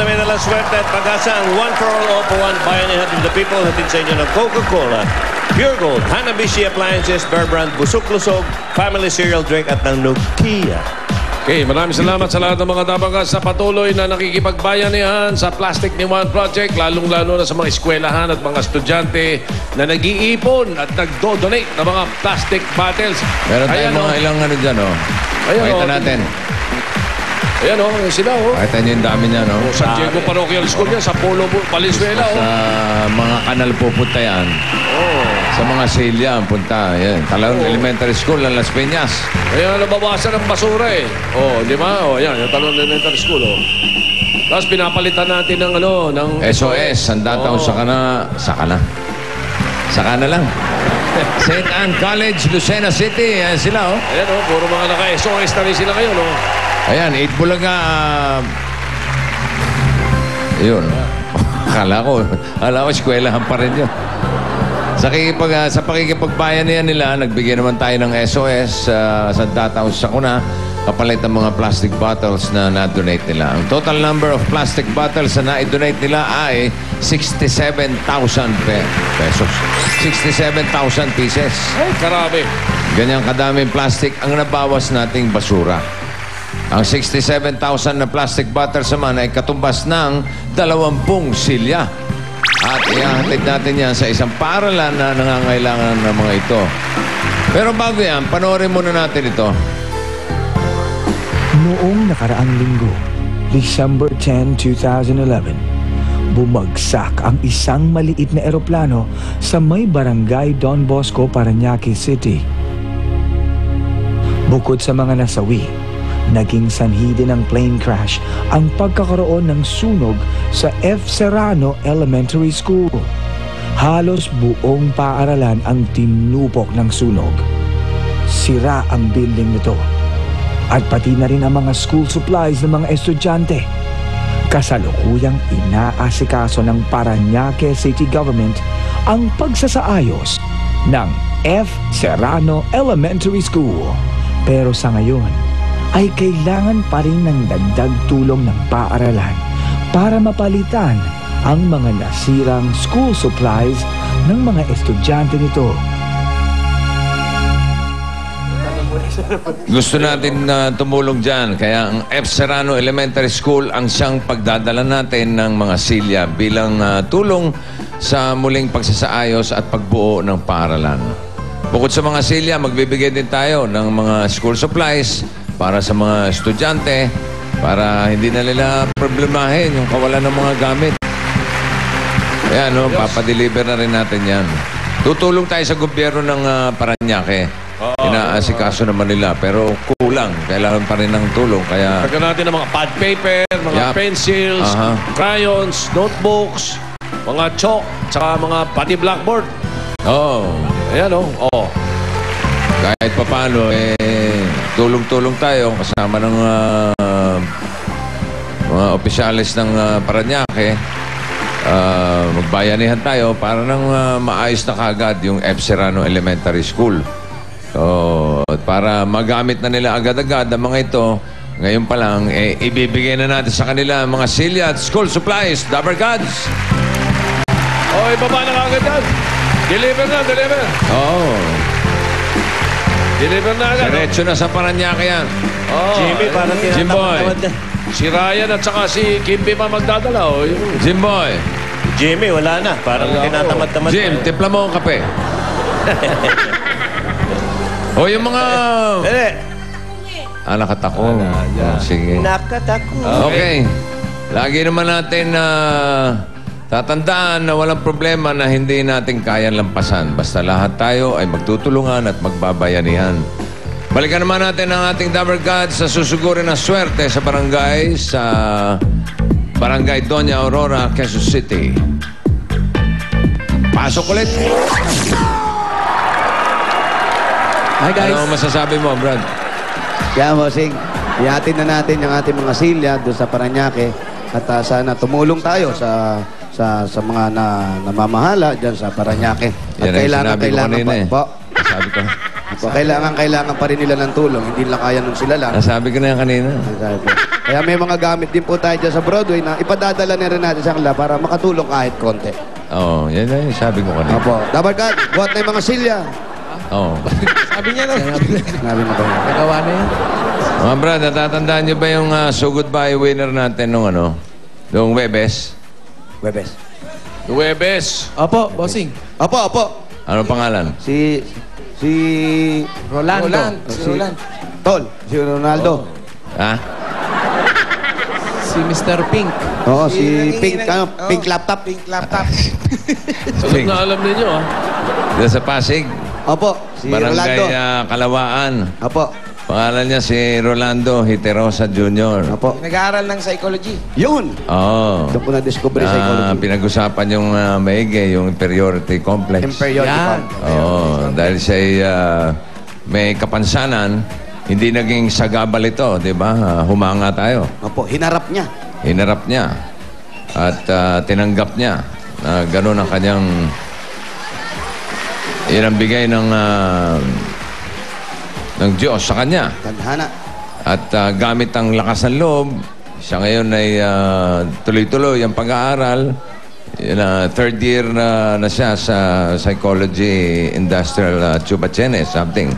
na may dalang swerte at pag-asa ang One for All, All for One Bayanihan of the People. Hatid sa inyo ng Coca-Cola, Pure Gold, Hanabishi Appliances, Bear Brand, Busok-Lusog, Family Cereal Drink at ng Nokia. Okay, maraming salamat sa lahat ng mga dabagas sa patuloy na nakikipagbayanihan sa Plastic ni One Project, lalong-lalo na sa mga eskwelahan at mga estudyante na nag-iipon at nagdo-donate ng mga plastic bottles. Meron tayong mga ilang ano dyan, oh. Pakita natin. Ayan, oh, sila, oh. Pakita nyo yung dami niya, no? San Diego Parochial School yan, sa Polo, Valenzuela, oh. Sa mga kanal pupunta yan. Oh. Sa mga silya ang punta. Yan. Talagang elementary school ng Las Peñas. Ayan, nabawasan ng basura, eh. Oh, di ba? Oh, ayan, yung Talon Elementary School, oh. Tapos pinapalitan natin ng ano, ng... SOS, ang dataon sa kana lang. St. Anne College, Lucena City. Ayan sila, oh. Ayan, oh, puro mga naka-SOS na rin sila ngayon, oh. Ayan, 8 Bulaga. Yun. Akala ko, eskwelahan pa rin yun. Sa pakikipagbayan nila, nagbigay naman tayo ng SOS sa dataon sa kuna, kapalit ng mga plastic bottles na na-donate nila. Ang total number of plastic bottles na na-donate nila ay 67,000 pesos. 67,000 pieces. Ay, karami. Ganyang kadaming plastic ang nabawas nating basura. Ang 67,000 na plastic bottles naman ay katumbas ng 20 silya. At ihahatid natin yan sa isang paaralan na nangangailangan ng mga ito. Pero bago yan, panoorin muna natin ito. Noong nakaraang linggo, December 10, 2011, bumagsak ang isang maliit na eroplano sa may barangay Don Bosco, Parañaque City. Bukod sa mga nasawi, naging sanhi din ng plane crash ang pagkakaroon ng sunog sa F. Serrano Elementary School. Halos buong paaralan ang tinupok ng sunog. Sira ang building nito at pati na rin ang mga school supplies ng mga estudyante. Kasalukuyang inaasikaso ng Parañaque City Government ang pagsasaayos ng F. Serrano Elementary School. Pero sa ngayon, ay kailangan pa rin ng dagdag tulong ng paaralan para mapalitan ang mga nasirang school supplies ng mga estudyante nito. Gusto natin tumulong dyan. Kaya ang F. Serrano Elementary School ang siyang pagdadala natin ng mga silya bilang tulong sa muling pagsasaayos at pagbuo ng paaralan. Bukod sa mga silya, magbibigay din tayo ng mga school supplies para sa mga estudyante, para hindi na nila problemahin yung kawalan ng mga gamit. Ayan, no, papadeliver na rin natin yan. Tutulong tayo sa gobyerno ng Parañaque. Inaasikaso naman nila, pero kulang. Kailangan pa rin ng tulong. Kaya Pagka natin ng mga pad paper, mga pencils, crayons, notebooks, mga chalk, tsaka mga pati blackboard. Oo. Ayan, oh. Kahit pa paano, tulong-tulong tayo kasama ng mga opisyalis ng Parañaque. Magbayanihan tayo para nang maayos na kagad yung F. Serrano Elementary School. So, para magamit na nila agad-agad ang mga ito, ngayon pa lang, ibibigay na natin sa kanila mga silya at school supplies. Dabber Gods! Ibaba na kagad yan. Deliver na, deliver. Deliver na agad. Diretso na sa Parañaque yan. Jimmy, parang Jimboy. Si Ryan at saka si Kimby pa magdadala. Jimboy. Jimmy, wala na. Parang tinatamad-tamad. Jim, timpla mo ang kape. Yung mga... nakatako. Sige. Nakatako. Okay. Lagi naman natin tatandaan na walang problema na hindi natin kayang lampasan. Basta lahat tayo ay magtutulungan at magbabayanihan. Balikan naman natin ang ating Dabber Gods sa susugurin ng swerte sa Barangay Doña Aurora, Quezon City. Pasok ulit. Hi guys. Ano masasabi mo, Brad? Kaya Mosing, ihatid na natin yung ating mga silya doon sa Parañaque at sana tumulong tayo sa mga namamahala dyan sa Parañaque. At Yan kailangan po. Sabi ko, Kailangan pa rin nila ng tulong. Hindi lang kaya nung sila lang. Nasabi ko na yan kanina. Kaya may mga gamit din po tayo dyan sa Broadway na ipadadala na rin natin sa kanila para makatulong kahit konti. Oo, yan na yung sabi ko kanina. Opo. Dapat ka, buhat na yung mga silya. Oo. Sabi niya na. Sinabi na ba yun? Nagawa na yan. Mga brad, natatandaan niyo ba yung So Goodbye winner natin nung nung Webes? Webes. Huwebes. Opo, bossing. Opo. Ano pangalan? Si Rolando. Si Roland. Tol. Si Ronaldo. Ha? Si Mr. Pink. Oo, si Pink, Pink laptop. Pink laptop. Alam na alam ninyo, ha? Doon sa Pasig. Opo, si Rolando. Barangay Kalawaan. Opo. Pangalan niya si Rolando Hiterosa Jr. Opo. Nag-aaral ng psychology. Yun! Oo. Doon ko na-discover psychology. Pinag-usapan yung maigi, yung inferiority complex. Inferiority Yan. complex. Oo, dahil siya may kapansanan, hindi naging sagabal ito, di ba? Humanga tayo. Opo, hinarap niya. Hinarap niya at tinanggap niya na gano'n ang kanyang inambigay ng Diyos sa kanya. Tadhana. At gamit ang lakas ng loob, siya ngayon ay tuloy-tuloy ang pag-aaral. Third year na siya sa Psychology Industrial Chubachenes, something.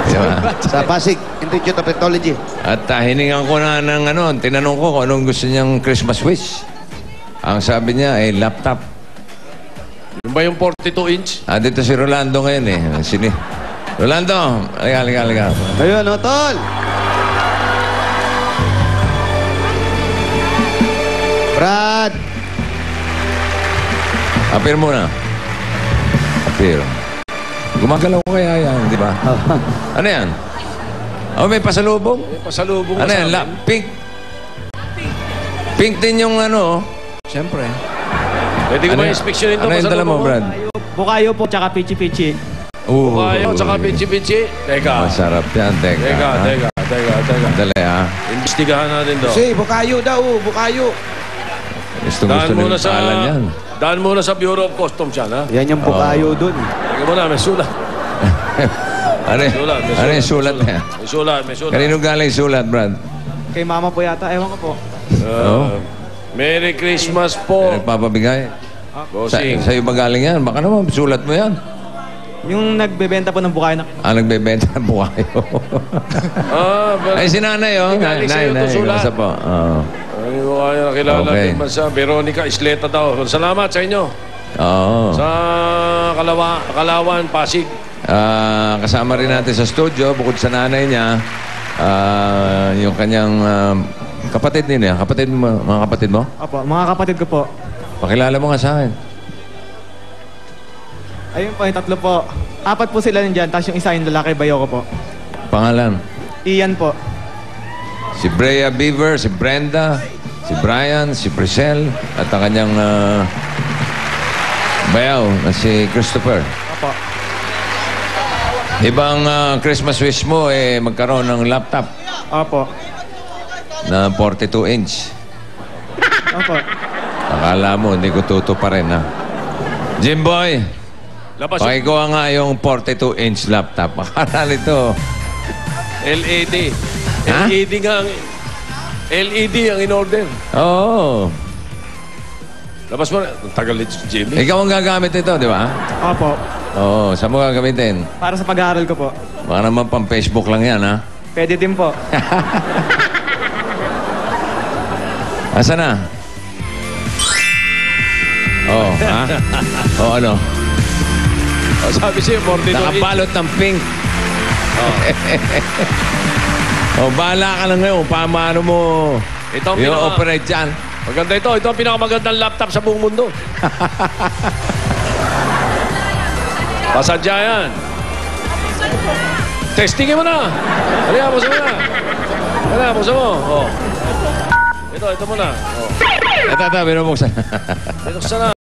Diba? Sa Pasig, Institute of Technology. At hiningan ko na ng tinanong ko kung anong gusto niyang Christmas wish. Ang sabi niya ay laptop. Yung ba yung 42-inch? Dito si Rolando ngayon eh. Rolando, halika. Ayun, Tol! Brad! Apir muna. Apir. Gumagalaw ko kaya yan, di ba? Ano yan? May pasalubong? May pasalubong Ano ka sa yan? amin. Pink. Pink din yung Siyempre. Pwede ko Ano ba yan? inspeksyonin ito? Ano yung dala mo, Brad? Bukayo po, tsaka pichi-pichi. Bukayo, tsaka pichi-pichi. Teka. Masarap yan, teka. Teka. Dali, Imbestigahan natin to. Kasi, bukayo daw. Bukayo. Gusto Daan nila muna yung pangalan yan. Daan muna sa Bureau of Customs yan, ha? Yan yung bukayo dun. Teka muna, may sulat. Ano yung sulat na yan? May sulat. Kanino galing sulat, Brad? Kay mama po yata, ewan ko po. Merry Christmas po. Nagpapabigay? Bossing. Sa'yo ba galing yan? Baka naman, sulat mo yan. Yung nagbebenta po ng bukayo na... Nagbebenta ng bukayo. Ay, si nanay, oh. Galing sa'yo to sulat. Kamusta po? Ay, bukayo nakilala Okay. din man sa Veronica Isleta daw. Salamat sa inyo. Oo. Sa Kalawan, Pasig. Kasama rin natin sa studio, bukod sa nanay niya, yung kanyang kapatid nila. Mga kapatid mo? Opo, mga kapatid ko po. Pakilala mo nga sa akin. Ayun po, yung tatlo po. 4 po sila nandyan, tapos yung isa yung lalaki, bayo ko po. Pangalan? Ian po. Si Brea Beaver, si Brenda, si Brian, si Priscel, at ang kanyang bayaw na si Christopher. Opo. Ibang Christmas wish mo magkaroon ng laptop Opo. na 42-inch. Opo. Akala mo, hindi ko tutuparin, ha? Jimboy, Labas pakikuha nga yung 42-inch laptop. Akala nito. LED. Ha? LED nga ang... LED ang in-order. Oo. Labas mo na. Ang tagal ni Jimmy. Ikaw ang gagamit ito, di ba? Opo. Oo. Saan mo gagamitin? Para sa pag-aaral ko po. Baka naman pang Facebook lang yan, ha? Pwede din po. Asa na? Oo, ha? Oo, ano? Sabi siya, 42 inch. Nakabalot ng pink. Oh, bahala ka lang ngayon. Paano mo Ito ang pinaka... i-operate yan? Maganda ito. Ito ang pinakamagandang laptop sa buong mundo. Pasadya yan. Testingin mo na. Halika, buksan mo na. Halika, buksan mo. Oh. Ito muna. Oh. Ito, binubuksan. Ito sana.